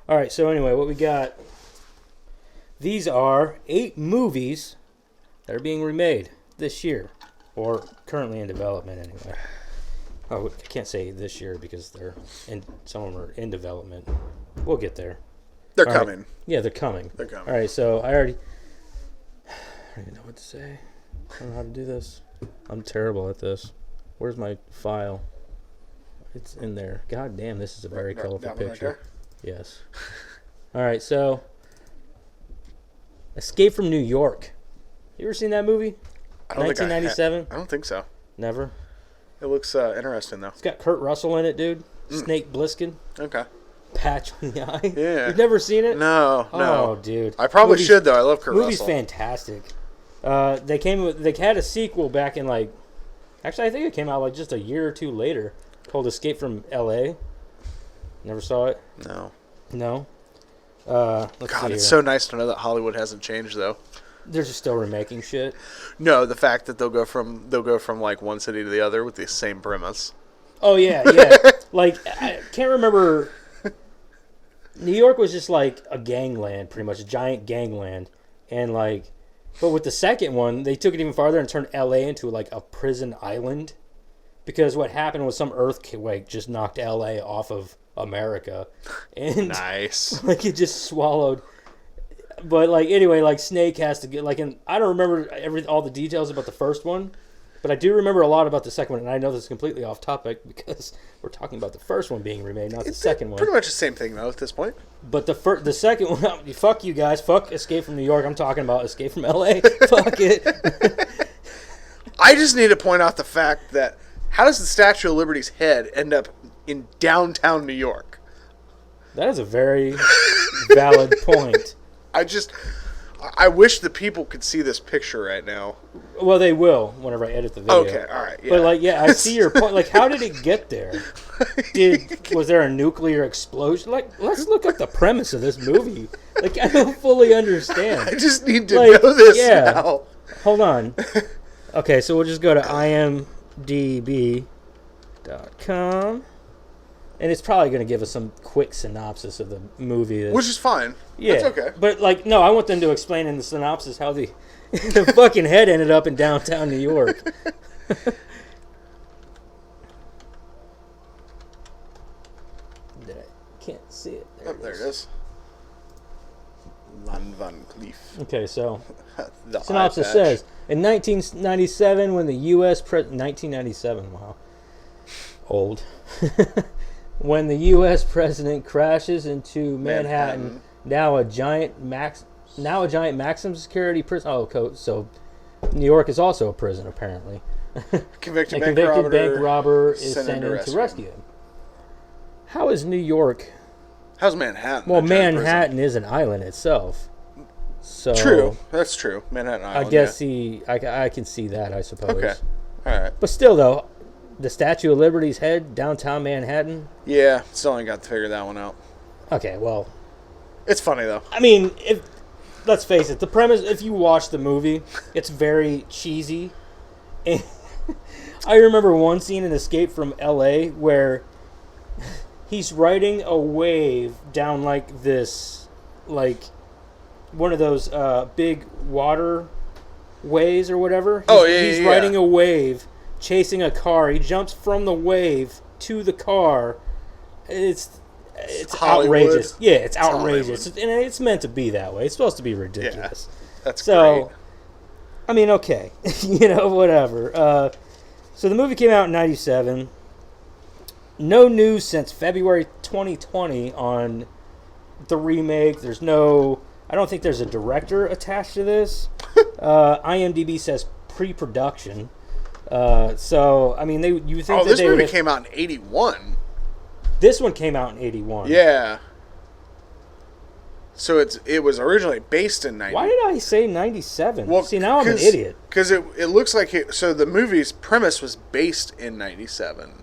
All right, so anyway, what we got? These are 8 movies that are being remade this year, or currently in development anyway. Oh, I can't say this year because some of them are in development. We'll get there. They're All coming. Right. Yeah, they're coming. They're coming. All right, so I don't even know what to say. I don't know how to do this. I'm terrible at this. Where's my file? It's in there. God damn, this is a very colorful picture. Right there? Yes. All right, so Escape from New York. You ever seen that movie? I don't 1997? I don't think so. Never? It looks interesting, though. It's got Kurt Russell in it, dude. Snake Plissken. Okay. Patch on the eye. Yeah. You've never seen it? No. Oh, dude. I probably should, though. I love Kurt Russell. Movie's fantastic. They had a sequel back in actually I think it came out just a year or two later, called Escape from L.A. Never saw it? No. Let's see God, here. it's so nice to know that Hollywood hasn't changed, though. They're just still remaking shit. No, the fact that they'll go from like one city to the other with the same premise. Oh yeah. I can't remember. New York was just like a gangland, pretty much a giant gangland, and but with the second one, they took it even farther and turned L.A. into like a prison island, because what happened was some earthquake just knocked L.A. off of America, and nice. It just swallowed. But anyway, Snake has to get and I don't remember all the details about the first one, but I do remember a lot about the second one, and I know this is completely off topic because we're talking about the first one being remade, not the second one. Pretty much the same thing though at this point. But the second one, fuck you guys, fuck Escape from New York. I'm talking about Escape from L.A. Fuck it. I just need to point out the fact that how does the Statue of Liberty's head end up in downtown New York? That is a very valid point. I wish the people could see this picture right now. Well, they will whenever I edit the video. Okay, all right. Yeah. But I see your point. How did it get there? Was there a nuclear explosion? Let's look up the premise of this movie. I don't fully understand. I just need to know this now. Hold on. Okay, so we'll just go to imdb.com. And it's probably going to give us some quick synopsis of the movie. Which is fine. Yeah. That's okay. But, no, I want them to explain in the synopsis how the fucking head ended up in downtown New York. Can't see it. There it is. Lan Van Cleef. Okay, so the synopsis says, in 1997, when the U.S. 1997, wow. Old. When the U.S. president crashes into Manhattan, now a giant maximum security prison. Oh, so New York is also a prison, apparently. Convicted bank robber is sent in to rescue him. How is New York? How's Manhattan? Well, Manhattan is an island itself. So true. That's true. Manhattan Island. I guess I can see that, I suppose. Okay. All right. But still, though, the Statue of Liberty's head, downtown Manhattan. Yeah, still ain't got to figure that one out. Okay, well, it's funny though. I mean, let's face it, the premise. If you watch the movie, it's very cheesy. And I remember one scene in Escape from L.A. where he's riding a wave down this, one of those big water ways or whatever. He's riding a wave, chasing a car. He jumps from the wave to the car. It's outrageous. Yeah, it's outrageous. And it's meant to be that way. It's supposed to be ridiculous. Yeah, that's great. I mean, okay. Whatever. So the movie came out in 97. No news since February 2020 on the remake. I don't think there's a director attached to this. IMDb says pre-production. So, I mean, you think this movie came out in 81. This one came out in 81. Yeah. So it was originally based in 90. Why did I say 97? Well, see, now I'm an idiot. Because it looks like so the movie's premise was based in 97.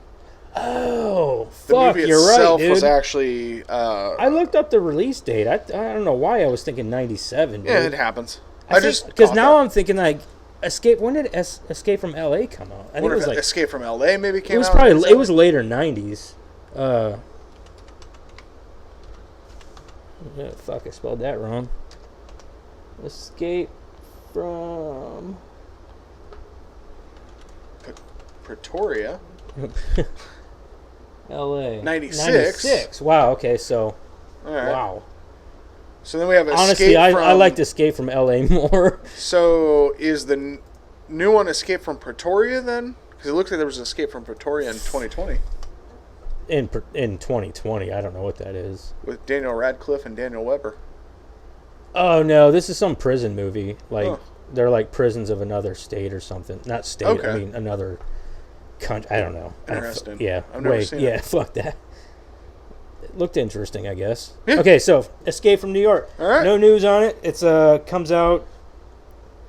Oh, the fuck, movie you're itself right, dude. was actually... I looked up the release date. I don't know why I was thinking 97, dude. Yeah, it happens. Because now I'm thinking, Escape... When did Escape from L.A. come out? I think it was Escape from L.A. maybe came out? It was later 90s. Yeah, fuck, I spelled that wrong. Escape from Pretoria. L.A. 96. Wow. Okay. So. All right. Wow. So then we have Honestly, Escape from... I liked Escape from L.A. more. So is the new one Escape from Pretoria then? Because it looks like there was Escape from Pretoria in 2020. In 2020, I don't know what that is. With Daniel Radcliffe and Daniel Webber. Oh no, this is some prison movie. Like Huh. they're like prisons of another state or something. Not state. Okay. I mean another country. I don't know. Interesting. Yeah. I've never seen it. Fuck that. It looked interesting, I guess. Yeah. Okay, so Escape from New York. All right. No news on it. It's comes out.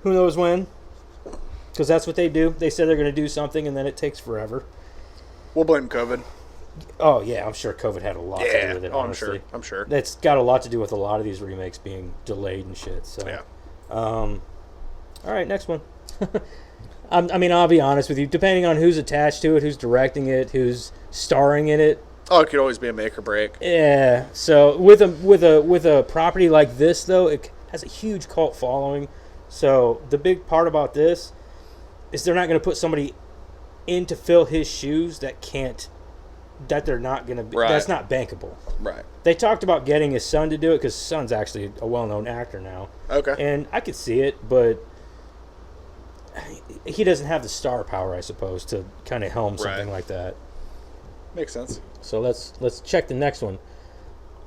Who knows when? Because that's what they do. They say they're going to do something, and then it takes forever. We'll blame COVID. Oh yeah, I'm sure COVID had a lot to do with it. Honestly. I'm sure. It's got a lot to do with a lot of these remakes being delayed and shit. So, Yeah. all right, next one. I mean, I'll be honest with you. Depending on who's attached to it, who's directing it, who's starring in it. Oh, it could always be a make or break. Yeah. So with a property like this, though, it has a huge cult following. So the big part about this is they're not going to put somebody in to fill his shoes that they're not going to be. Right. That's not bankable. Right. They talked about getting his son to do it because his son's actually a well-known actor now. Okay. And I could see it, but he doesn't have the star power, I suppose, to kind of helm something Right. like that. Makes sense. So let's check the next one.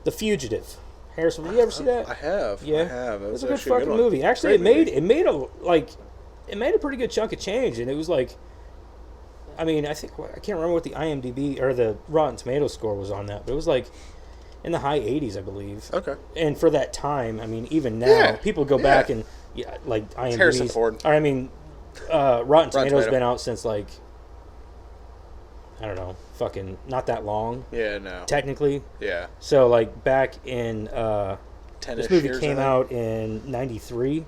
The Fugitive. Harrison, you ever see that? I have. Yeah. I have. That It's was a good actually fucking one. movie. Actually, Great it made a pretty good chunk of change, and it was like, I mean, I can't remember what the IMDb or the Rotten Tomatoes score was on that, but it was like in the high 80s, I believe. Okay. And for that time, I mean, even now, Yeah. people go back and like IMDb. Harrison Ford. Or I mean, Rotten Tomatoes Tomato. been out since like, I don't know, fucking not that long, Yeah. No. technically. Yeah. So like back in 10 this movie came out in '93.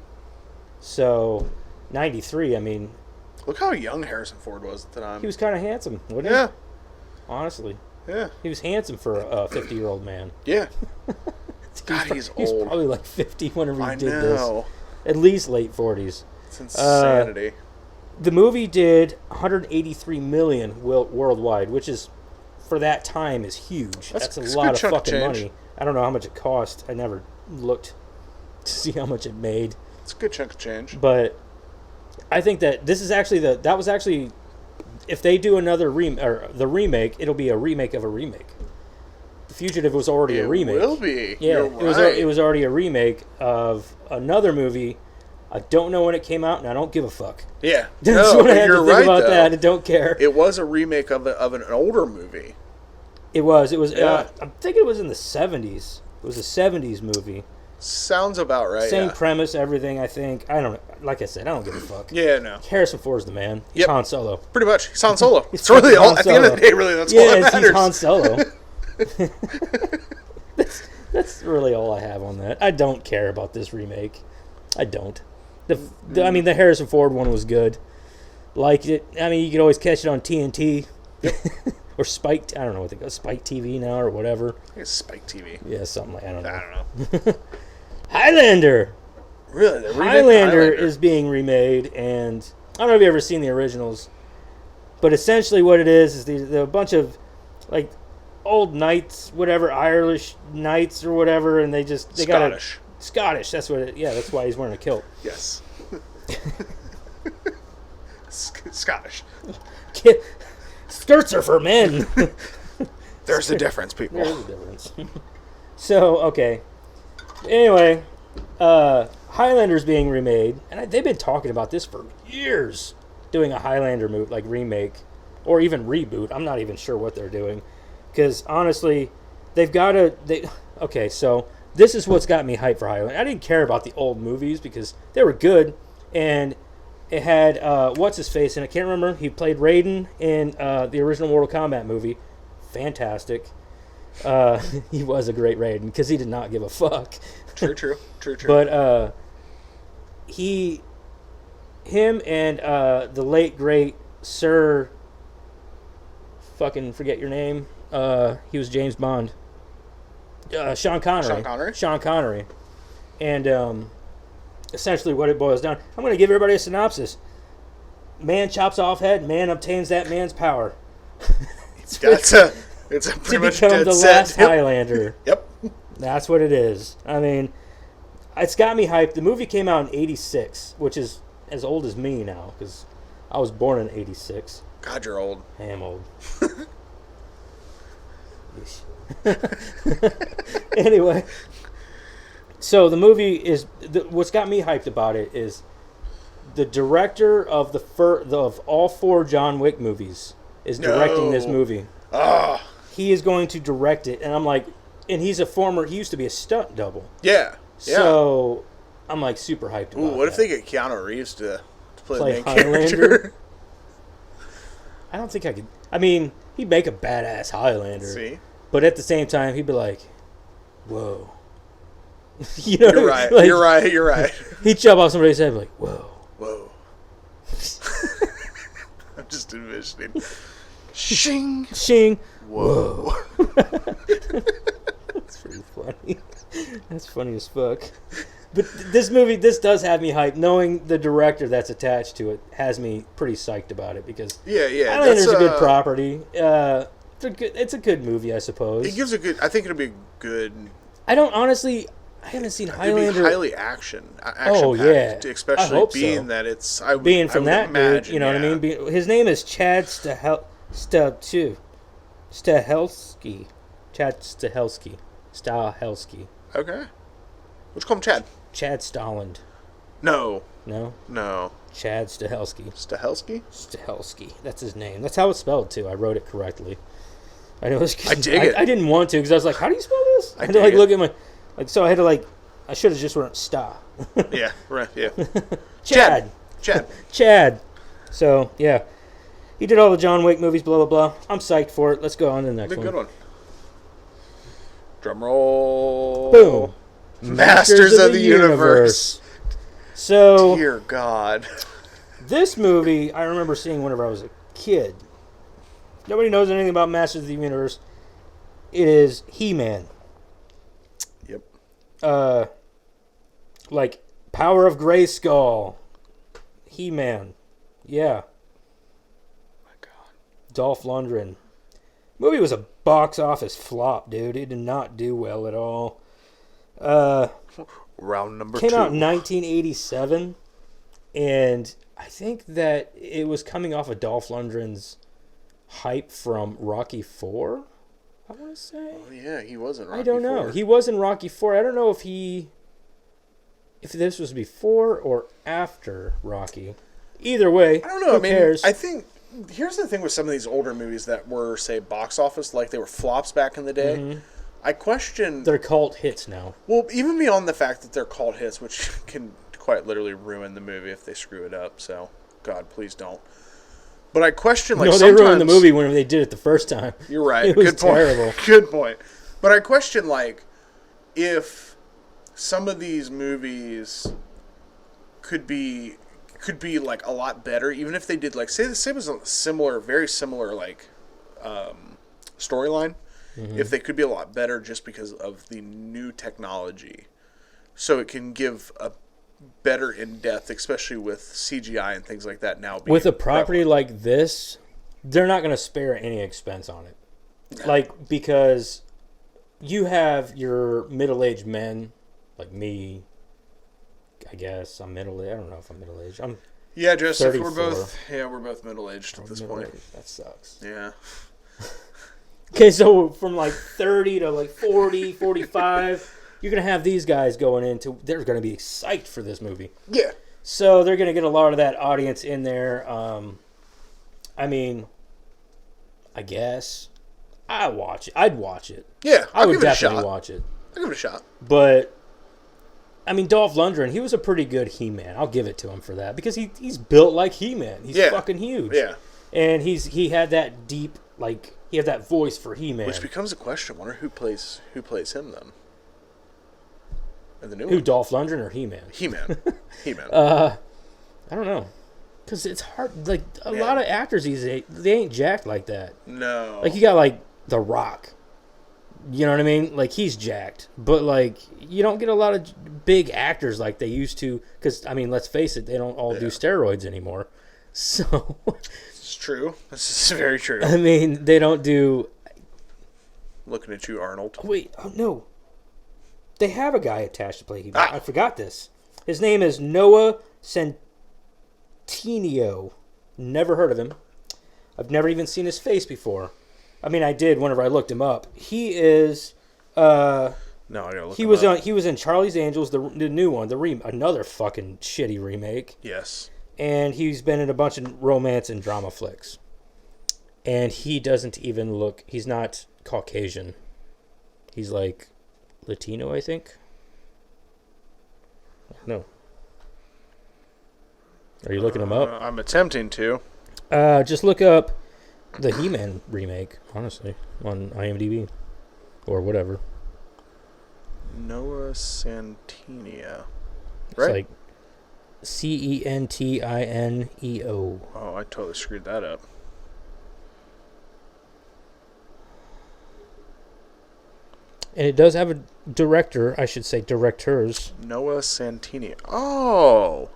So 93, I mean, Look how young Harrison Ford was at the time. he was kind of handsome, wasn't Yeah. he? Honestly, Yeah. he was handsome for a 50-year-old man. Yeah. God, he's He was old. probably like 50 whenever he I did this. know. At least late 40s. It's insanity. The movie did 183 million worldwide, which is, for that time, is huge. That's it's a a lot good of chunk of fucking change. money. I don't know how much it cost. I never looked to see how much it made. It's a good chunk of change. But I think that this is actually if they do another the remake, it'll be a remake of a remake. The Fugitive was already a remake. It will be. Yeah, You're right. it was already a remake of another movie. I don't know when it came out, and I don't give a fuck. Yeah. That's No, what I but had you're to think right, about though. that. I don't care. It was a remake of an older movie. It was. Yeah. I'm thinking it was in the 70s. It was a 70s movie. Sounds about right. Same yeah. premise, everything. I think. I don't. Like I said, I don't give a fuck. Yeah, no. Harrison Ford's the man. He's Yep. Han Solo. Pretty much. He's Han Solo. He's It's really fucking all. Han At the end of the Solo. day, really, that's all Yeah, that he's matters. Han Solo. That's really all I have on that. I don't care about this remake. I don't. I mean, the Harrison Ford one was good. Liked it. I mean, you could always catch it on TNT. Or Spike. I don't know what they go. Spike TV now or whatever. I think it's Spike TV. Yeah, something like I don't know. I don't know. Highlander. Really? They remade Highlander is being remade, and I don't know if you've ever seen the originals, but essentially what it is they're a bunch of like old knights, whatever, Irish knights or whatever, and they got Scottish. That's what it. Yeah, that's why he's wearing a kilt. Yes. Scottish. Skirts are for men. There's a difference, people. There's a difference. So okay. Anyway, Highlander's being remade, and they've been talking about this for years, doing a Highlander movie, like remake, or even reboot. I'm not even sure what they're doing, because honestly, they've got to. Okay, so this is what's got me hyped for Highlander. I didn't care about the old movies because they were good, and it had what's his face in it. I can't remember. He played Raiden in the original Mortal Kombat movie. Fantastic. He was a great Raiden because he did not give a fuck. True. But him and the late great Sir, fucking forget your name. He was James Bond. Sean Connery. Sean Connery? Sean Connery. And essentially what it boils down. I'm going to give everybody a synopsis. Man chops off head, man obtains that man's power. It's pretty To much become dead the set. last Highlander. Yep. That's what it is. I mean, it's got me hyped. The movie came out in 86, which is as old as me now, because I was born in 86. God, you're old. I am old. Anyway, so the movie is what's got me hyped about it is the director of of all 4 John Wick movies is directing this movie. Ah. He is going to direct it, and I'm like, and he used to be a stunt double. Yeah. So I'm like super hyped about Ooh, what if they get Keanu Reeves to play the main Highlander? character? I don't think I could. I mean, he'd make a badass Highlander. See? But at the same time, he'd be like, whoa. You know, You're right. like, You're right. He'd chop off somebody's head and be like, whoa. Whoa. I'm just envisioning. Shing. Shing. Whoa. That's pretty funny. That's funny as fuck. But this movie, this does have me hyped. Knowing the director that's attached to it has me pretty psyched about it because Yeah. Highlander's a good property. It's a good movie, I suppose. It gives a good. I think it'll be good. I haven't seen Highlander. It'd be highly action. Oh yeah, especially I hope being so. that it's being from that dude, imagine, you know what I mean. His name is Chad Stahelski. Chad Stahelski. Okay. Let's call him Chad. Chad Stalland. No. No. Chad Stahelski. Stahelski. That's his name. That's how it's spelled too. I wrote it correctly. I know. I dig it. I didn't want to because I was like, "How do you spell this?" I had to dig it. look at my so I had to I should have just wrote Sta. Yeah. Right. Yeah. Chad. So yeah, he did all the John Wick movies. Blah blah blah. I'm psyched for it. Let's go on to the next Be a one. good one. Drum roll. Boom. Masters of the Universe. So Dear God. this movie I remember seeing whenever I was a kid. Nobody knows anything about Masters of the Universe. It is He-Man. Yep. Like Power of Grayskull. He-Man. Yeah. My God. Dolph Lundgren. Movie was a box office flop, dude. It did not do well at all. Round number Came 2. out in 1987, and I think that it was coming off of Dolph Lundgren's hype from Rocky IV, I want to say. Oh, yeah, he wasn't Rocky I don't know. 4. He was in Rocky IV. I don't know if this was before or after Rocky. Either way, I don't know. Who I mean, cares? I think here's the thing with some of these older movies that were, say, box office, like they were flops back in the day. Mm-hmm. I question. They're cult hits now. Well, even beyond the fact that they're cult hits, which can quite literally ruin the movie if they screw it up. So, God, please don't. But I question, like, No, they ruined the movie when they did it the first time. You're right. It was Good point. terrible. Good point. But I question, like, if some of these movies could be like a lot better, even if they did, like, say it was a similar, very similar, like, storyline. Mm-hmm. If they could be a lot better just because of the new technology, so it can give a better in depth, especially with CGI and things like that now. With a property like this, they're not going to spare any expense on it. Like, because you have your middle-aged men, like me, I guess. I'm middle-aged. I don't know if I'm middle-aged. Yeah, Joseph, 34. we're both middle-aged at this point. That sucks. Yeah. Okay, so from like 30 to like 40, 45, you're going to have these guys going into, they're going to be psyched for this movie. Yeah. So they're going to get a lot of that audience in there. I mean, I guess I'd watch it. Yeah, I would definitely watch it. I'll give it a shot. But, I mean, Dolph Lundgren, he was a pretty good He-Man. I'll give it to him for that. Because he's built like He-Man. He's fucking huge. Yeah. And he had that deep, like, he had that voice for He-Man. Which becomes a question. I wonder who plays him then. In the new Who, one. Dolph Lundgren or He-Man? He-Man. He-Man. I don't know. Because it's hard. Like, a lot of actors these days, they ain't jacked like that. No. Like, you got, like, The Rock. You know what I mean? Like, he's jacked. But, like, you don't get a lot of big actors like they used to. Because, I mean, let's face it, they don't all do steroids anymore. So. It's true. This is very true. I mean, they don't do. Looking at you, Arnold. Wait, oh, no. They have a guy attached to play He-Man. I forgot this. His name is Noah Centineo. Never heard of him. I've never even seen his face before. I mean, I did whenever I looked him up. He is. No, I gotta look. He was in Charlie's Angels, the new one, another fucking shitty remake. Yes. And he's been in a bunch of romance and drama flicks. And he doesn't even look. He's not Caucasian. He's like Latino, I think. No. Are you looking him up? I'm attempting to. Just look up the He-Man remake, honestly, on IMDb or whatever. Noah Centineo. It's Right? like Centineo. Oh, I totally screwed that up. And it does have a director, I should say directors. Noah Centineo. Oh.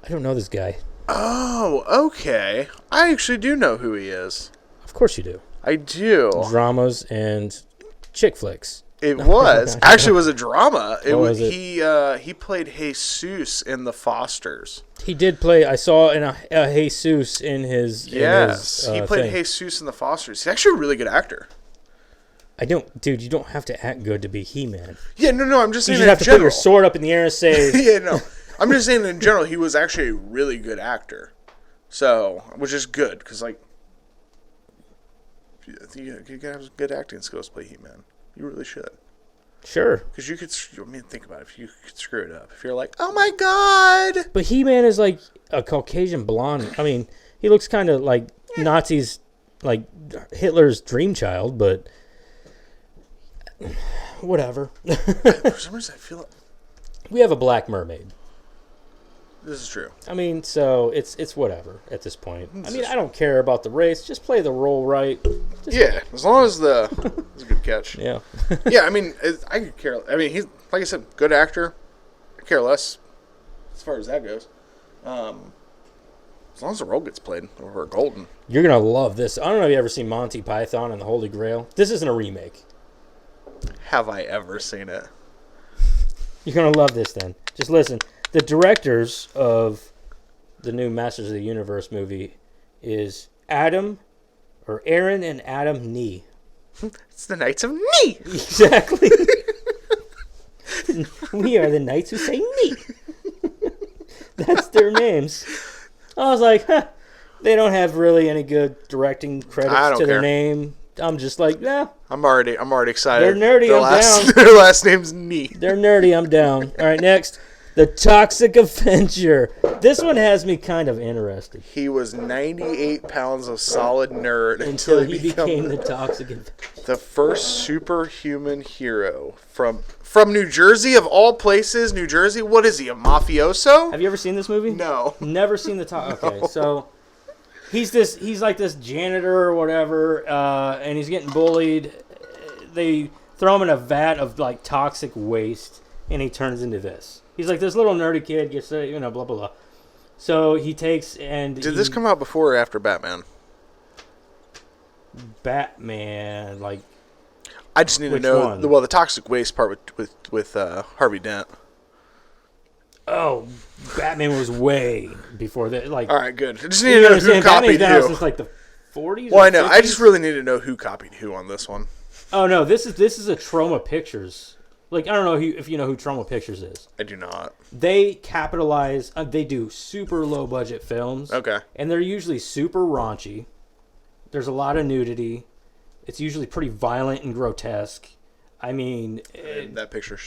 I don't know this guy. Oh, okay. I actually do know who he is. Of course you do. I do. Dramas and chick flicks. It was. Actually, it was a drama. What was it? He played Jesus in The Fosters. He did play, I saw a Jesus in his... Yes, in his, he played thing. Jesus in The Fosters. He's actually a really good actor. Dude, you don't have to act good to be He-Man. Yeah, no, I'm just You saying just in have to general. put your sword up in the air and say... Yeah, no. I'm just saying in general, he was actually a really good actor. So, which is good, because, like, you gotta have good acting skills to play He-Man. You really should. Sure. Because you could, I mean, think about it. If you could screw it up. If you're like, oh my god! But He-Man is like a Caucasian blonde. I mean, he looks kind of like Nazis, like Hitler's dream child, but whatever. For some reason, I feel like We have a black mermaid. this is true. I mean, so it's whatever at this point. I mean, I don't care about the race. Just play the role right. Yeah, as long as the... That's a good catch. Yeah. Yeah, I mean, I could care... I mean, he's, like I said, good actor. I care less as far as that goes. As long as the role gets played, or golden. You're going to love this. I don't know if you ever seen Monty Python and the Holy Grail. This isn't a remake. Have I ever seen it? You're going to love this then. Just listen. The directors of the new Masters of the Universe movie is Aaron and Adam Nee. It's the Knights of Nee! Exactly. We are the knights who say Nee. That's their names. I was like, they don't have really any good directing I credits don't to their care. name. I'm just like, yeah, I'm already excited. They're nerdy, I'm down. Their last name's Nee. they're nerdy. I'm down. All right, next. The Toxic Avenger. This one has me kind of interested. He was 98 pounds of solid nerd Until he became the Toxic Avenger. the first superhuman hero from New Jersey, of all places. New Jersey. What is he, a mafioso? Have you ever seen this movie? No. Never seen the Okay, so he's like this janitor or whatever, and he's getting bullied. They throw him in a vat of like toxic waste, and he turns into this. He's like this little nerdy kid, gets blah blah blah. So he takes and Did this come out before or after Batman? Batman, like I just need to Which know. one? The toxic waste part with Harvey Dent. oh, Batman was way before that. Like, All right, good. I just need you to know who understand, copied Batman's been out who. since like the 40s. Well, or I know. 50s? I just really need to know who copied who on this one. Oh no, this is a Troma Pictures. Like, I don't know if you know who Troma Pictures is. I do not. They capitalize. They do super low budget films. Okay. And they're usually super raunchy. There's a lot of nudity. It's usually pretty violent and grotesque. I mean, That picture.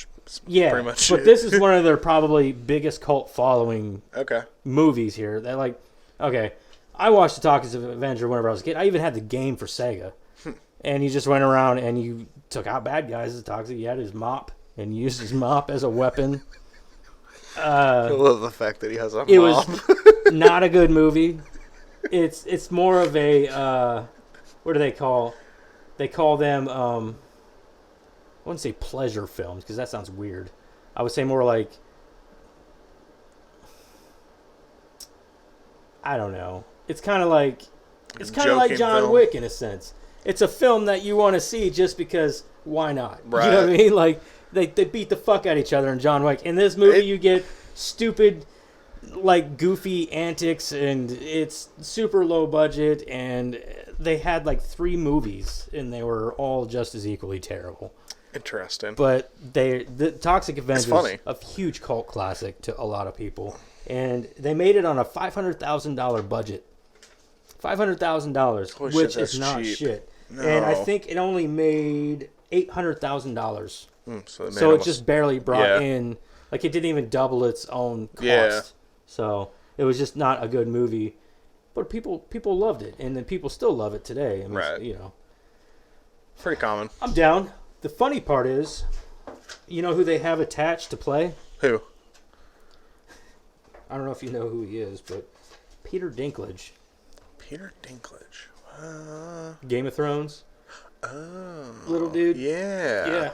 yeah. Pretty much. But this is one of their probably biggest cult following Okay. movies here. They're like, okay, I watched The Toxic Avenger whenever I was a kid. I even had the game for Sega. And you just went around and you took out bad guys as toxic. You had his mop and you used his mop as a weapon. I love the fact that he has a It mop. was not a good movie. It's more of a what do they call? They call them wouldn't say pleasure films because that sounds weird. I would say more like, I don't know. It's kind of like John film. Wick in a sense. It's a film that you want to see just because why not? Right. You know what I mean? Like they beat the fuck out of each other in John Wick. In this movie, you get stupid, like goofy antics, and it's super low budget. And they had like 3 movies, and they were all just as equally terrible. Interesting. But the Toxic Avenger funny. is a huge cult classic to a lot of people, and they made it on a $500,000 budget. $500,000, which that's is not cheap. shit. No. And I think it only made $800,000. So It just barely brought in, like it didn't even double its own cost. Yeah. So it was just not a good movie. But people loved it, and then people still love it today. I mean, Right. You know, pretty common. I'm down. The funny part is, you know who they have attached to play? Who? I don't know if you know who he is, but Peter Dinklage. Peter Dinklage. Game of Thrones. Oh. Little dude. Yeah. Yeah.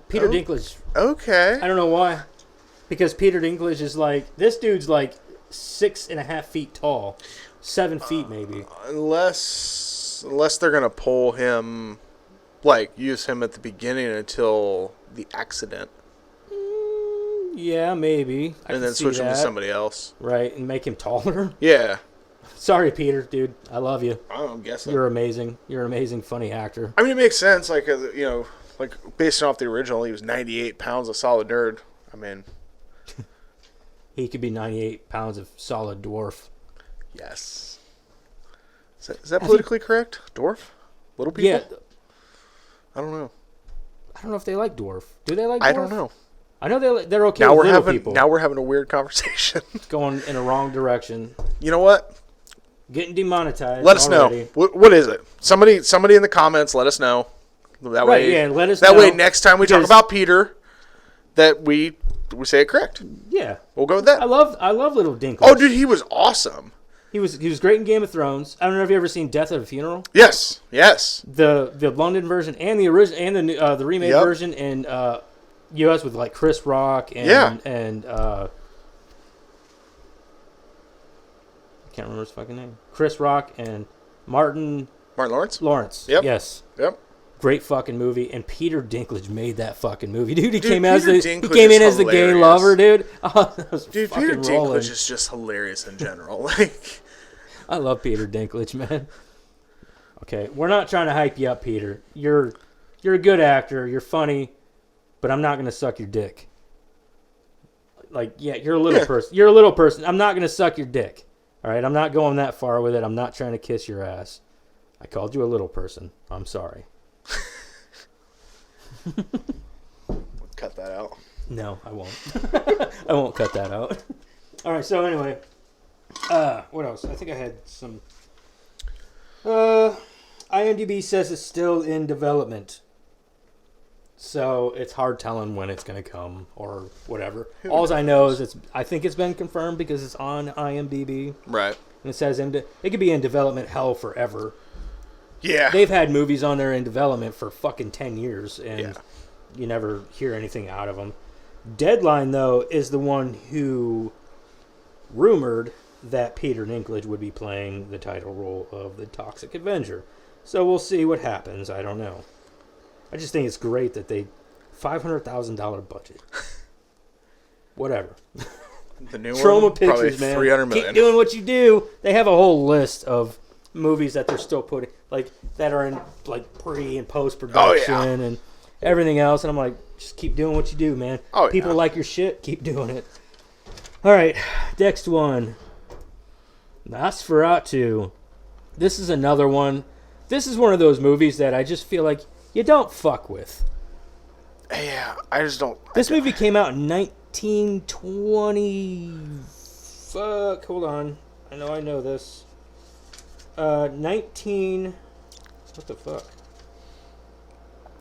Peter Dinklage. Okay. I don't know why. Because Peter Dinklage is like, this dude's like 6.5 feet tall. 7 feet maybe. Unless they're going to pull him, like, use him at the beginning until the accident. Yeah, maybe. I And can then see switch him to that. somebody else. Right, and make him taller. Yeah. Sorry, Peter, dude. I love you. I don't guess You're amazing. You're an amazing, funny actor. I mean, it makes sense. Like, you know, like based off the original, he was 98 pounds of solid nerd. I mean, He could be 98 pounds of solid dwarf. yes. Is that politically correct? Dwarf? Little people? Yeah. I don't know. I don't know if they like dwarf. Do they like dwarf? I don't know. I know they're okay Now with we're little having people. now we're having a weird conversation. Going in a wrong direction. You know what? Getting demonetized. Let us already. know. What is it? Somebody in the comments, let us know. That Right, way, yeah, let us that know. way next time we talk Because- about Peter, that we say it correct. Yeah. We'll go with that. I love little Dinklage. Oh, dude, he was awesome. He was great in Game of Thrones. I don't know if you ever seen Death at a Funeral. Yes. The London version and the original and the remake Yep. version in U.S. with like Chris Rock and Yeah. I can't remember his fucking name. Chris Rock and Martin Lawrence? Lawrence. Yep. Yes. Yep. Great fucking movie, and Peter Dinklage made that fucking movie, dude. He Dude, came Peter in Dinklage as is the gay hilarious. lover, dude. Oh, that was Dude, fucking Peter rolling. Dinklage is just hilarious in general. Like, I love Peter Dinklage, man. Okay, we're not trying to hype you up, Peter. You're a good actor. You're funny, but I'm not gonna suck your dick. Like, yeah, you're a little person. You're a little person. I'm not gonna suck your dick. All right, I'm not going that far with it. I'm not trying to kiss your ass. I called you a little person. I'm sorry. cut that out. No, I won't. I won't cut that out. All right. So anyway, what else? I think I had some. IMDb says it's still in development, so it's hard telling when it's going to come or whatever. All I know is I think it's been confirmed because it's on IMDb, Right. and it says it could be in development hell forever. Yeah. They've had movies on there in development for fucking 10 years, and Yeah. you never hear anything out of them. Deadline, though, is the one who rumored that Peter Dinklage would be playing the title role of the Toxic Avenger. So we'll see what happens. I don't know. I just think it's great that they $500,000 budget. Whatever. The new Troma one, probably Pictures, man. 300 million. Keep doing what you do. They have a whole list of movies that they're still putting, like, that are in, like, pre and post production and everything else. And I'm like, just keep doing what you do, man. Oh, People yeah. like your shit. Keep doing it. All right. Next one. Nosferatu. This is another one. This is one of those movies that I just feel like you don't fuck with. Yeah, I just don't. This movie came out in 1920. Fuck, hold on. I know this. 19. What the fuck?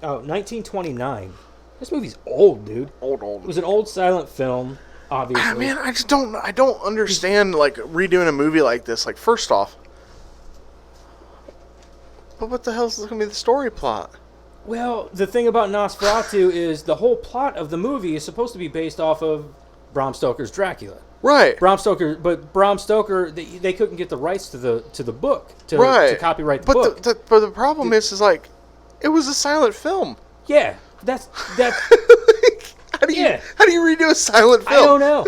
Oh, 1929. This movie's old, dude. Old. It was an old silent film, obviously. Ah, man, I just don't. I don't understand like redoing a movie like this. Like, first off, but what the hell's gonna be the story plot? Well, the thing about Nosferatu is the whole plot of the movie is supposed to be based off of Bram Stoker's Dracula. Right. Bram Stoker, they couldn't get the rights to the book to copyright the book. But the problem is like, it was a silent film. Yeah, that's how do you redo a silent film? I don't know.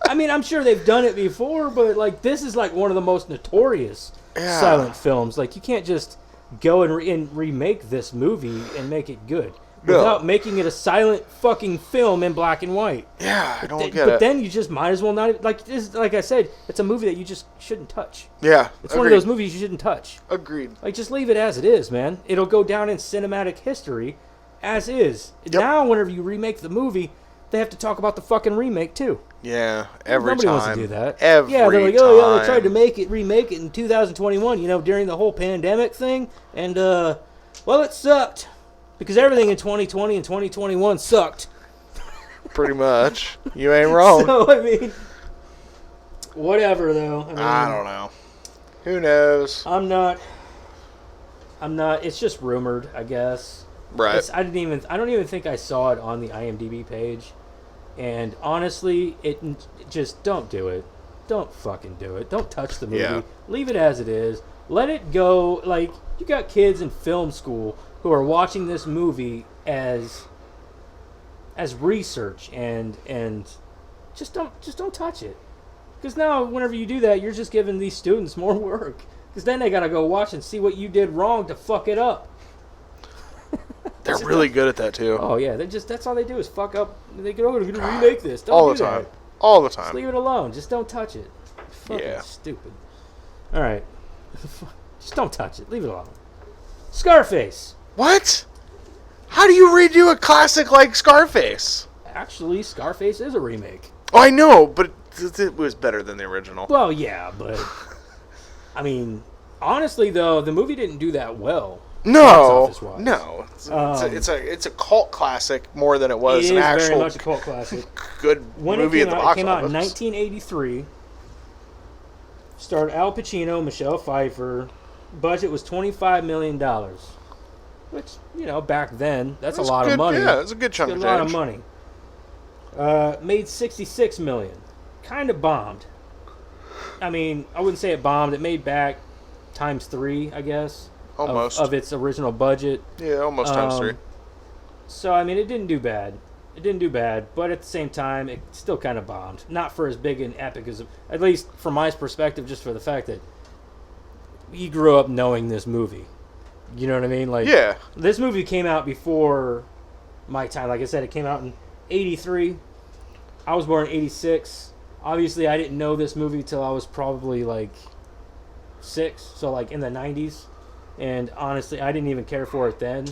I mean, I'm sure they've done it before, but like this is like one of the most notorious silent films. Like you can't just go and remake this movie and make it good without making it a silent fucking film in black and white. Yeah, I don't get it. But then you just might as well not like this. Like I said, it's a movie that you just shouldn't touch. Yeah, it's one of those movies you shouldn't touch. Agreed. Like just leave it as it is, man. It'll go down in cinematic history as is. Yep. Now, whenever you remake the movie, they have to talk about the fucking remake too. Yeah, Nobody time. wants to do that. They're like, oh yeah, they tried to remake it in 2021, during the whole pandemic thing, and well, it sucked because everything in 2020 and 2021 sucked. Pretty much, you ain't wrong. So I mean, whatever though. I don't know. Who knows? I'm not. It's just rumored, I guess. Right. I don't even think I saw it on the IMDb page. And honestly, just don't do it. Don't fucking do it. Don't touch the movie. Yeah. Leave it as it is. Let it go. Like, you got kids in film school who are watching this movie as research and just don't touch it. Because now, whenever you do that, you're just giving these students more work. Because then they gotta go watch and see what you did wrong to fuck it up. They're really good at that too. Oh yeah, that's all they do is fuck up. They go, we're gonna remake this. Don't all the do time. That. All the time. Just leave it alone. Just don't touch it. Fucking stupid. All right, just don't touch it. Leave it alone. Scarface. What? How do you redo a classic like Scarface? Actually, Scarface is a remake. Oh, I know, but it was better than the original. Well, yeah, but I mean, honestly though, the movie didn't do that well. No. It's a cult classic more than it was an actual. Very much a cult classic. Good movie at the box office. It came out in 1983. Starred Al Pacino, Michelle Pfeiffer. Budget was $25 million. Which, back then, that's a lot of money. Yeah, it's a good chunk of change. A lot of money. Made $66 million. Kind of bombed. I mean, I wouldn't say it bombed. It made back times 3, I guess. Almost. Of its original budget. Yeah, almost times 3. So, I mean, it didn't do bad. But at the same time, it still kind of bombed. Not for as big an epic as, at least from my perspective, just for the fact that we grew up knowing this movie. You know what I mean? Like, yeah. This movie came out before my time. Like I said, it came out in 83. I was born in 86. Obviously, I didn't know this movie till I was probably like 6. So, like, in the 90s. And honestly, I didn't even care for it then.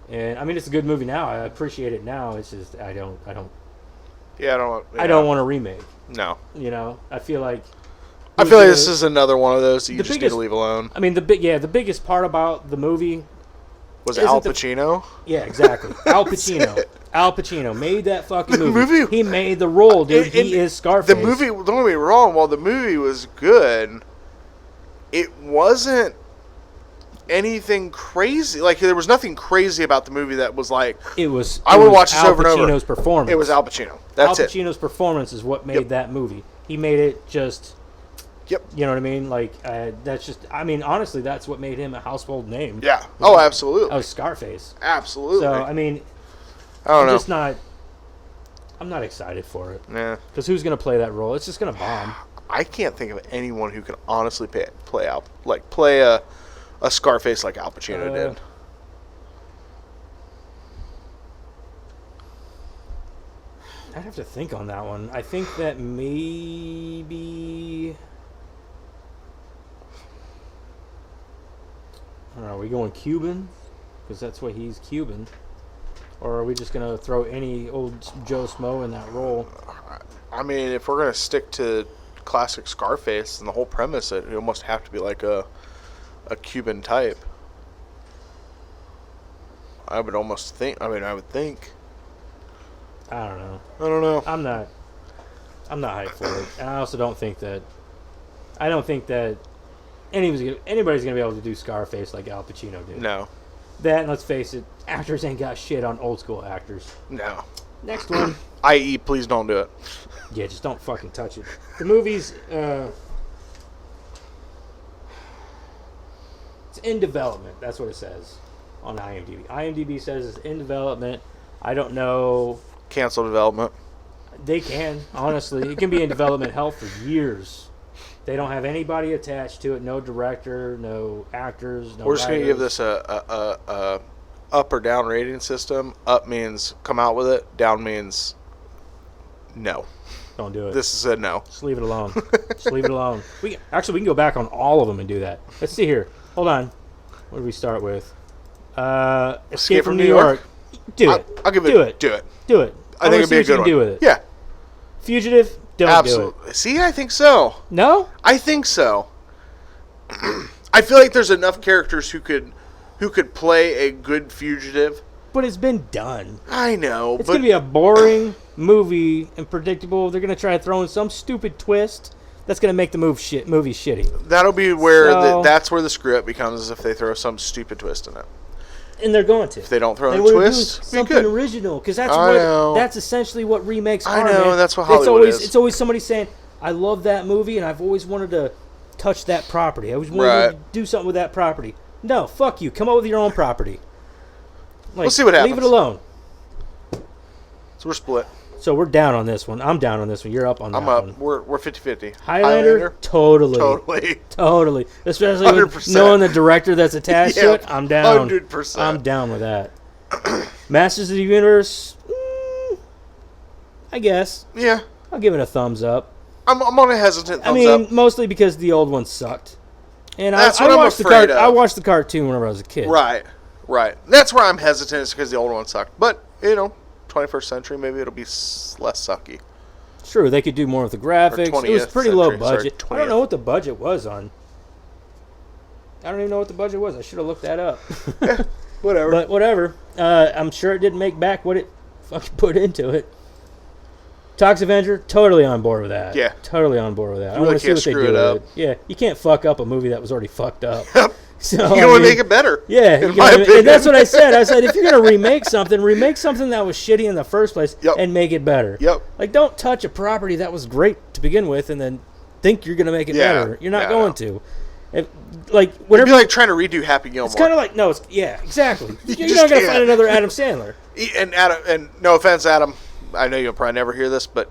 And I mean, it's a good movie now. I appreciate it now. It's just I don't. Yeah, I don't. Yeah. I don't want a remake. No. I feel like. This is another one of those that you just need to leave alone. I mean, the biggest part about the movie was Al Pacino. Yeah, exactly. Al Pacino. Al Pacino made that fucking movie. He made the role, dude. He is Scarface. The movie. Don't get me wrong. While the movie was good, it wasn't anything crazy. Like, there was nothing crazy about the movie that was like, it was. I would watch this over and over. Al Pacino's performance. It was Al Pacino. That's Al Pacino's performance is what made that movie. He made it just. Yep. You know what I mean? Like, that's just. I mean, honestly, that's what made him a household name. Yeah. Oh, absolutely. That was Scarface. Absolutely. So I mean, I don't know. I'm not excited for it. Yeah. Because who's gonna play that role? It's just gonna bomb. I can't think of anyone who can honestly play a Scarface like Al Pacino did. I'd have to think on that one. I think that maybe. Are we going Cuban? Because that's what he's Cuban. Or are we just going to throw any old Joe Smo in that role? I mean, if we're going to stick to classic Scarface, then the whole premise, it almost have to be like a Cuban type. I would almost think. I would think. I don't know. I'm not hyped for it. And I also don't think that. I don't think that anybody's gonna be able to do Scarface like Al Pacino did. No. That, and let's face it, actors ain't got shit on old school actors. No. Next one. I.e., please don't do it. Yeah, just don't fucking touch it. The movie's, it's in development. That's what it says on IMDb. IMDb says it's in development. I don't know. Cancel development. They can, honestly. It can be in development hell for years. They don't have anybody attached to it. No director, no actors, no We're just going to writers. give this a up or down rating system. Up means come out with it. Down means no. Don't do it. This is a no. Just leave it alone. Just leave it alone. We can go back on all of them and do that. Let's see here. Hold on. What do we start with? Escape from New York. Do it. I'll give it. Do it. Do it. Do it. I think it'd be a good one. Do with it. Yeah. Fugitive. Don't Absolutely. do it. See, I think so. No. I think so. I feel like there's enough characters who could play a good fugitive. But it's been done. I know. It's gonna be a boring movie and predictable. They're gonna try to throw in some stupid twist that's gonna make the movie shitty. That'll be where So- that's where the screw up becomes, is if they throw some stupid twist in it. And they're going to. If they don't throw They in a wanna do twist, be something good. original, because I know. that's essentially what remakes I are. know, man. that's what Hollywood is. It's always somebody saying, "I love that movie, and I've always wanted to touch that property. I always wanted Right. to do something with that property." No, fuck you. Come up with your own property. Like, We'll see what happens. Leave it alone. So we're split. So we're down on this one. I'm down on this one. You're up on that I'm up. one. We're 50-50. Highlander, totally. Totally. Especially with 100%. knowing the director that's attached to Yeah, it. I'm down. 100%. I'm down with that. Masters of the Universe, I guess. Yeah. I'll give it a thumbs up. I'm on a hesitant thumbs up. Mostly because the old one sucked. And That's I what I'm watched afraid of. I watched the cartoon whenever I was a kid. Right. That's where I'm hesitant, is because the old one sucked. But, 21st century, maybe it'll be less sucky. True, they could do more with the graphics. It was 20th pretty low century, sorry, budget. I don't know what the budget was on. I don't even know what the budget was. I should have looked that up. Whatever. But whatever. I'm sure it didn't make back what it fucking put into it. Tox Avenger, totally on board with that. Yeah. Totally on board with that. I really want to see can't what they screw do it with up. it. Yeah, you can't fuck up a movie that was already fucked up. Yep. So, You can only make it better. Yeah, in my opinion. and that's what I said. I said, if you're going to remake something that was shitty in the first place Yep. and make it better. Yep. Like, don't touch a property that was great to begin with and then think you're going to make it Yeah. better. You're not Yeah, going no. to. Like, It'd whenever be like trying to redo Happy Gilmore. it's kind of like, no, it's, yeah, exactly. You're just not going to can't. find another Adam Sandler. And Adam, and no offense, Adam, I know you'll probably never hear this, but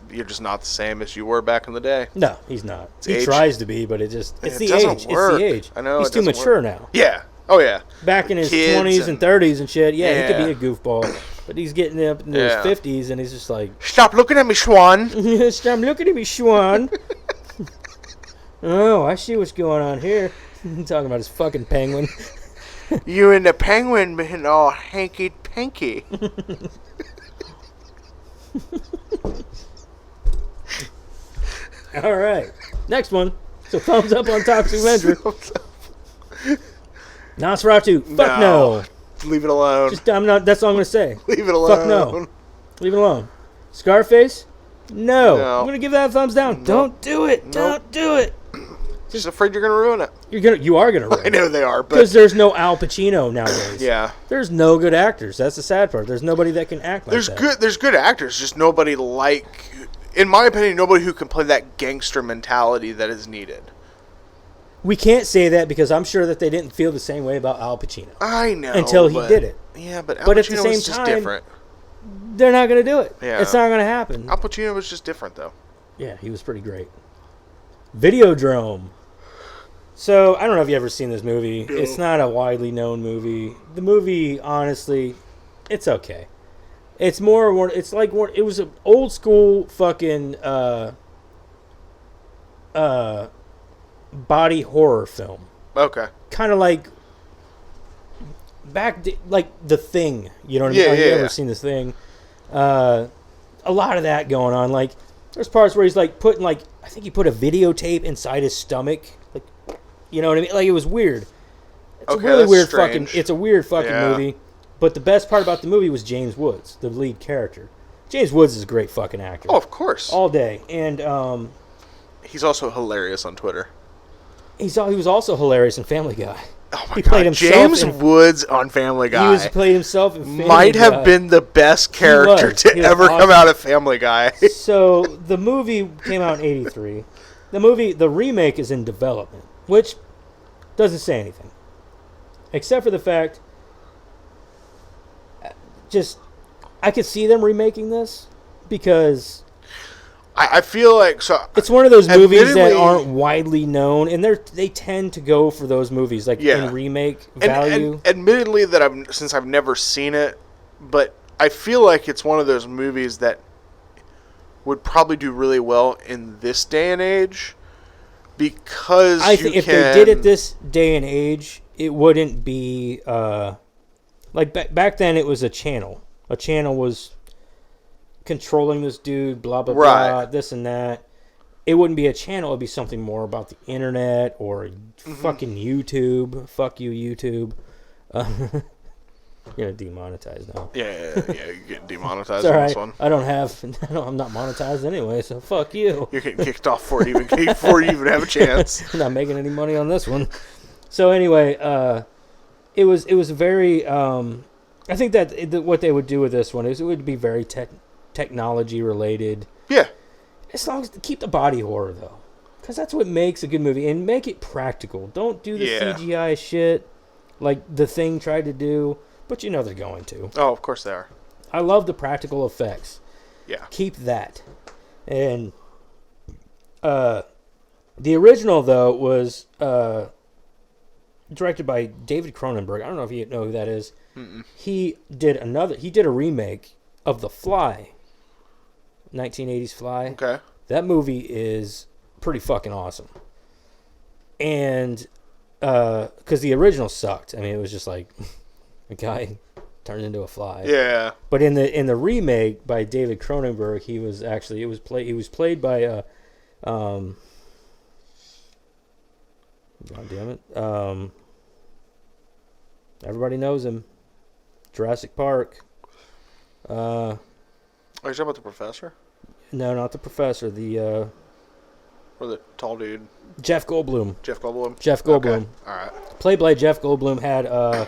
you're just not the same as you were back in the day. No, he's not. He age. tries to be, but it's It the doesn't age. work. It's the age. I know, He's it too doesn't mature work. now. Yeah. Oh, yeah. Back in his Kids 20s and 30s and shit, yeah, he Yeah. could be a goofball. But he's getting up into Yeah. his 50s and he's just like, Stop looking at me, Schwan. stop looking at me, Schwan. Oh, I see what's going on here. Talking about his fucking penguin. You and the penguin being all hanky-panky. All right. Next one. So thumbs up on Toxic Avenger. Nosferatu. Fuck no. Leave it alone. Just I'm not. That's all I'm gonna say. Leave it alone. Fuck no. Leave it alone. Scarface. No. No. I'm gonna give that a thumbs down. Nope. Don't do it. Nope. Don't do it. Just afraid you're going to ruin it. You are gonna ruin I know they are, because but there's no Al Pacino nowadays. yeah. There's no good actors. That's the sad part. There's nobody that can act like that. There's good actors, just nobody in my opinion, nobody who can play that gangster mentality that is needed. We can't say that because I'm sure that they didn't feel the same way about Al Pacino I know. until he but- did it. Yeah, but Al But Pacino at the same was just time- different. They're not gonna do it. Yeah. It's not gonna happen. Al Pacino was just different, though. Yeah, he was pretty great. Videodrome. So, I don't know if you've ever seen this movie. No. It's not a widely known movie. The movie, honestly, it's okay. It's more, it's like, it was an old school fucking body horror film. Okay. Kind of like, like The Thing. You know what I mean? Yeah, Have you yeah, ever yeah. seen The Thing? A lot of that going on. Like, there's parts where he's like putting, like, I think he put a videotape inside his stomach. Like, you know what I mean? Like, it was weird. It's Okay, a really that's weird strange. it's a weird fucking Yeah. movie. But the best part about the movie was James Woods, the lead character. James Woods is a great fucking actor. Oh, of course. All day. And He's also hilarious on Twitter. he was also hilarious in Family Guy. Oh my He played god, himself James in- Woods on Family Guy He played himself in Family might Guy. have been the best character was. to He was ever come awesome. out of Family Guy. So the movie came out in '83. The remake is in development, which doesn't say anything, except for the fact, I could see them remaking this because I feel like it's one of those movies that admittedly- aren't widely known, and they tend to go for those movies like Yeah. in remake and value. admittedly that since I've never seen it, but I feel like it's one of those movies that would probably do really well in this day and age because I think if they did it this day and age, it wouldn't be like back then. It was a channel. A channel was controlling this dude, blah blah Right. blah, this and that. It wouldn't be a channel. It'd be something more about the internet or fucking YouTube. Fuck you, YouTube. You're gonna demonetize now. Yeah, you're getting demonetized It's all on right. this one. I'm not monetized anyway, so fuck you. You're getting kicked off before you even have a chance. I'm not making any money on this one. So anyway, it was very. I think that what they would do with this one is it would be very technology related. Yeah. As long as keep the body horror though, because that's what makes a good movie, and make it practical. Don't do the Yeah. CGI shit like The Thing tried to do, but you know they're going to. Oh, of course they are. I love the practical effects. Yeah. Keep that. And the original though was directed by David Cronenberg. I don't know if you know who that is. Mm-mm. He did a remake of The Fly. 1980s Fly. Okay. That movie is pretty fucking awesome. And because the original sucked. I mean, it was just like a guy turned into a fly. Yeah. But in the remake by David Cronenberg, he was played by God damn it. Everybody knows him. Jurassic Park. Are you talking about the professor? No, not the professor. The Or the tall dude? Jeff Goldblum. Jeff Goldblum? Jeff Goldblum. Okay. Alright. Played by Jeff Goldblum had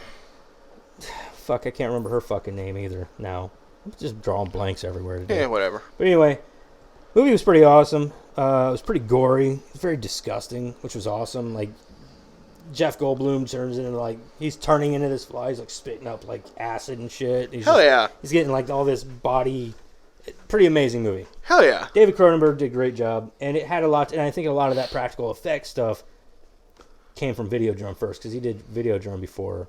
fuck, I can't remember her fucking name either now. I'm just drawing blanks everywhere today. Yeah, whatever. But anyway, movie was pretty awesome. It was pretty gory. It was very disgusting, which was awesome. Like Jeff Goldblum turns into he's turning into this fly. He's like spitting up like acid and shit. Hell yeah. He's getting like all this body. Pretty amazing movie. Hell yeah. David Cronenberg did a great job, and it had a lot. And I think a lot of that practical effects stuff came from Videodrome first, because he did Videodrome before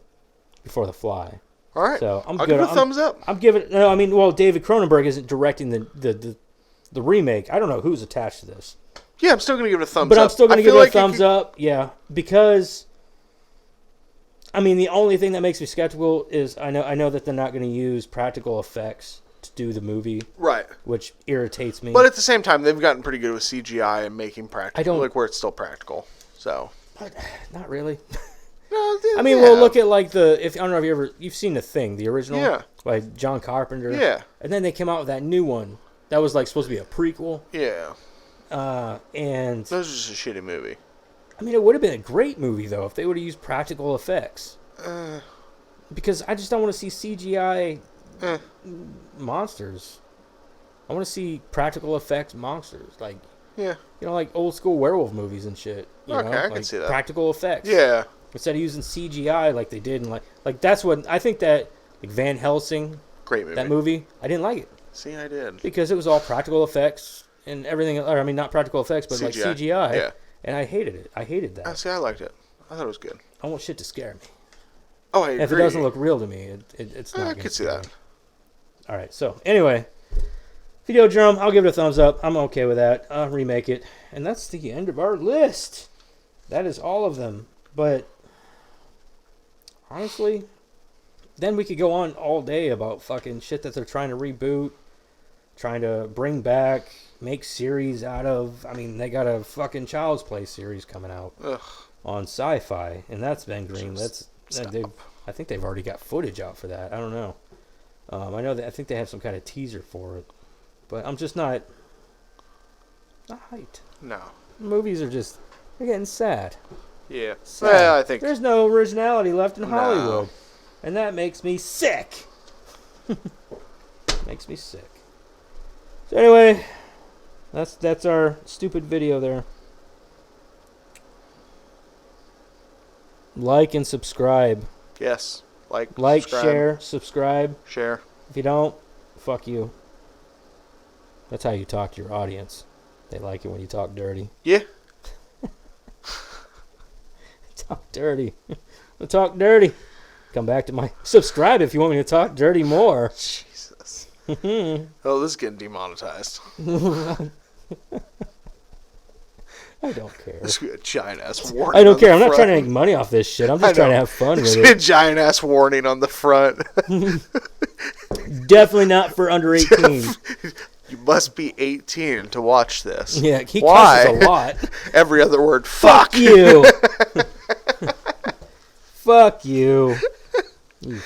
The Fly. All right. So I'll give it a thumbs up. I'm giving. No, I mean, well, David Cronenberg isn't directing the remake. I don't know who's attached to this, Yeah, I'm still going to give it a thumbs up. but I'm still going to I give feel it a like thumbs up. Yeah, because I mean, the only thing that makes me skeptical is I know that they're not going to use practical effects to do the movie, Right. which irritates me. But at the same time, they've gotten pretty good with CGI and making practical. I don't- like where it's still practical. So. But not really. No, I mean, we'll look at like I don't know if you've seen The Thing, the original, Yeah. by John Carpenter. Yeah. And then they came out with that new one that was like supposed to be a prequel. Yeah. And That was just a shitty movie. I mean, it would have been a great movie though if they would have used practical effects. Because I just don't want to see CGI monsters. I want to see practical effects monsters, like Yeah. like old school werewolf movies and shit. Okay, I can like see that. practical effects. Yeah. Instead of using CGI like they did, and like that's what I think that like Van Helsing, Great movie. that movie, I didn't like it See, I did. because it was all practical effects and everything. Or I mean, not practical effects, but like CGI. Yeah. And I hated it. I hated that. See, I liked it. I thought it was good. I want shit to scare me. Oh, I agree. If it doesn't look real to me, it's not. I gonna could see scare that. me. All right. So anyway, Videodrome, I'll give it a thumbs up. I'm okay with that. I'll remake it, and that's the end of our list. That is all of them. But honestly, then we could go on all day about fucking shit that they're trying to reboot, trying to bring back, make series out of. I mean, they got a fucking Child's Play series coming out Ugh. on Sci-Fi, and that's been green. Stop. I think they've already got footage out for that. I don't know. I know that I think they have some kind of teaser for it, but I'm just not hyped. No. Movies are just they're getting sad. Yeah. Sad. Well, I think There's no originality left in No. Hollywood. And that makes me sick. Makes me sick. So anyway, that's our stupid video there. Like and subscribe. yes. Like, subscribe, Share, subscribe. share. If you don't, fuck you. That's how you talk to your audience. They like it when you talk dirty. Yeah. Talk dirty. Talk dirty. Come back to my... Subscribe if you want me to talk dirty more. Jesus. Oh, this is getting demonetized. I don't care. This could be a giant ass warning. I don't on care. the I'm not front. trying to make money off this shit. I'm just trying to have fun There's with gonna be a it. giant ass warning on the front. Definitely not for under 18. You must be 18 to watch this. Yeah, he Why? cusses a lot. Every other word, fuck. You. Fuck you. You